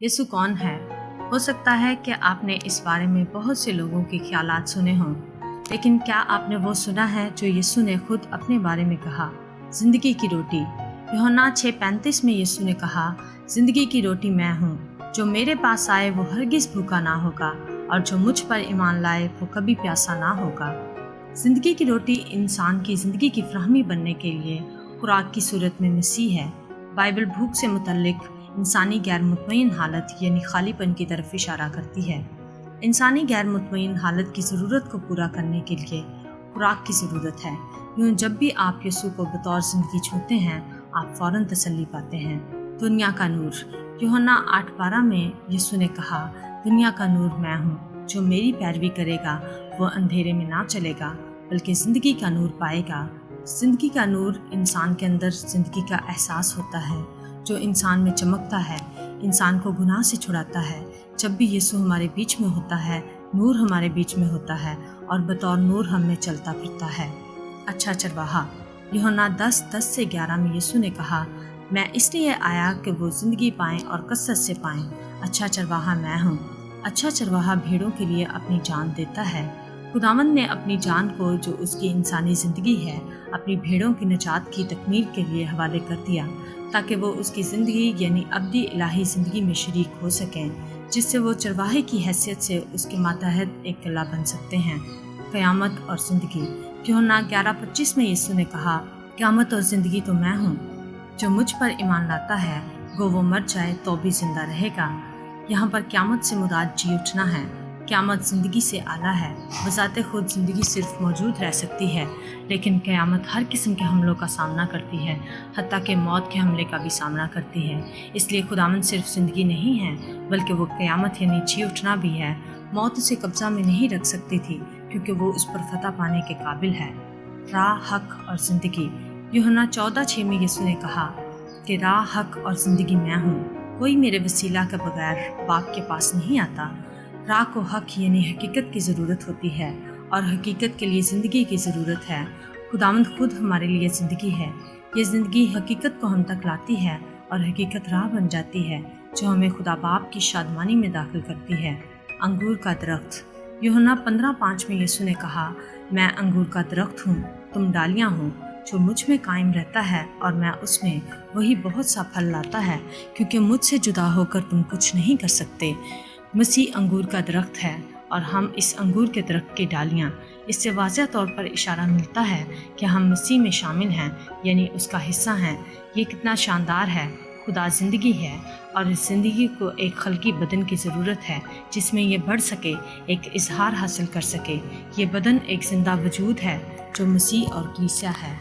یسوع کون ہے؟ ہو سکتا ہے کہ آپ نے اس بارے میں بہت سے لوگوں کے خیالات سنے ہوں، لیکن کیا آپ نے وہ سنا ہے جو یسوع نے خود اپنے بارے میں کہا؟ زندگی کی روٹی۔ یوحنا 6:35 میں یسوع نے کہا، زندگی کی روٹی میں ہوں، جو میرے پاس آئے وہ ہرگز بھوکا نہ ہوگا، اور جو مجھ پر ایمان لائے وہ کبھی پیاسا نہ ہوگا۔ زندگی کی روٹی انسان کی زندگی کی فراہمی بننے کے لیے خوراک کی صورت میں مسیح ہے۔ بائبل بھوک سے متعلق انسانی غیر مطمئن حالت یعنی خالی پن کی طرف اشارہ کرتی ہے۔ انسانی غیر مطمئن حالت کی ضرورت کو پورا کرنے کے لیے خوراک کی ضرورت ہے۔ یوں جب بھی آپ یسوع کو بطور زندگی چھوتے ہیں، آپ فوراً تسلی پاتے ہیں۔ دنیا کا نور۔ یوحنا 8:12 میں یسوع نے کہا، دنیا کا نور میں ہوں، جو میری پیروی کرے گا وہ اندھیرے میں نہ چلے گا بلکہ زندگی کا نور پائے گا۔ زندگی کا نور انسان کے اندر زندگی کا احساس ہوتا ہے، جو انسان میں چمکتا ہے، انسان کو گناہ سے چھڑاتا ہے۔ جب بھی یسوع ہمارے بیچ میں ہوتا ہے، نور ہمارے بیچ میں ہوتا ہے اور بطور نور ہم میں چلتا پھرتا ہے۔ اچھا چرواہا۔ یوحنا 10:10-11 میں یسوع نے کہا، میں اس لیے آیا کہ وہ زندگی پائیں اور کثرت سے پائیں۔ اچھا چرواہا میں ہوں۔ اچھا چرواہا بھیڑوں کے لیے اپنی جان دیتا ہے۔ خداوند نے اپنی جان کو، جو اس کی انسانی زندگی ہے، اپنی بھیڑوں کی نجات کی تکمیل کے لیے حوالے کر دیا، تاکہ وہ اس کی زندگی یعنی ابدی الہی زندگی میں شریک ہو سکیں، جس سے وہ چرواہے کی حیثیت سے اس کے ماتحت ایک کلا بن سکتے ہیں۔ قیامت اور زندگی۔ یوحنا 11:25 میں یسوع نے کہا، قیامت اور زندگی تو میں ہوں، جو مجھ پر ایمان لاتا ہے گو وہ مر جائے تو بھی زندہ رہے گا۔ یہاں پر قیامت سے مراد جی اٹھنا ہے۔ قیامت زندگی سے اعلیٰ ہے۔ بذات خود زندگی صرف موجود رہ سکتی ہے، لیکن قیامت ہر قسم کے حملوں کا سامنا کرتی ہے، حتیٰ کہ موت کے حملے کا بھی سامنا کرتی ہے۔ اس لیے خداوند صرف زندگی نہیں ہے، بلکہ وہ قیامت یعنی جی اٹھنا بھی ہے۔ موت اسے قبضہ میں نہیں رکھ سکتی تھی، کیونکہ وہ اس پر فتح پانے کے قابل ہے۔ راہ، حق اور زندگی۔ یوحنا 14:6 میں یسوع نے کہا کہ راہ، حق اور زندگی میں ہوں، کوئی میرے وسیلہ کے بغیر باپ کے پاس نہیں آتا۔ راہ کو حق یعنی حقیقت کی ضرورت ہوتی ہے، اور حقیقت کے لیے زندگی کی ضرورت ہے۔ خداوند خود ہمارے لیے زندگی ہے۔ یہ زندگی حقیقت کو ہم تک لاتی ہے، اور حقیقت راہ بن جاتی ہے، جو ہمیں خدا باپ کی شادمانی میں داخل کرتی ہے۔ انگور کا درخت۔ یوحنا 15:5 میں یسوع نے کہا، میں انگور کا درخت ہوں، تم ڈالیاں ہو۔ جو مجھ میں قائم رہتا ہے اور میں اس میں، وہی بہت سا پھل لاتا ہے، کیونکہ مجھ سے جدا ہو کر تم کچھ نہیں کر سکتے۔ مسیح انگور کا درخت ہے اور ہم اس انگور کے درخت کی ڈالیاں۔ اس سے واضح طور پر اشارہ ملتا ہے کہ ہم مسیح میں شامل ہیں، یعنی اس کا حصہ ہیں۔ یہ کتنا شاندار ہے! خدا زندگی ہے، اور اس زندگی کو ایک خلقی بدن کی ضرورت ہے، جس میں یہ بڑھ سکے، ایک اظہار حاصل کر سکے۔ یہ بدن ایک زندہ وجود ہے جو مسیح اور کلیسیا ہے۔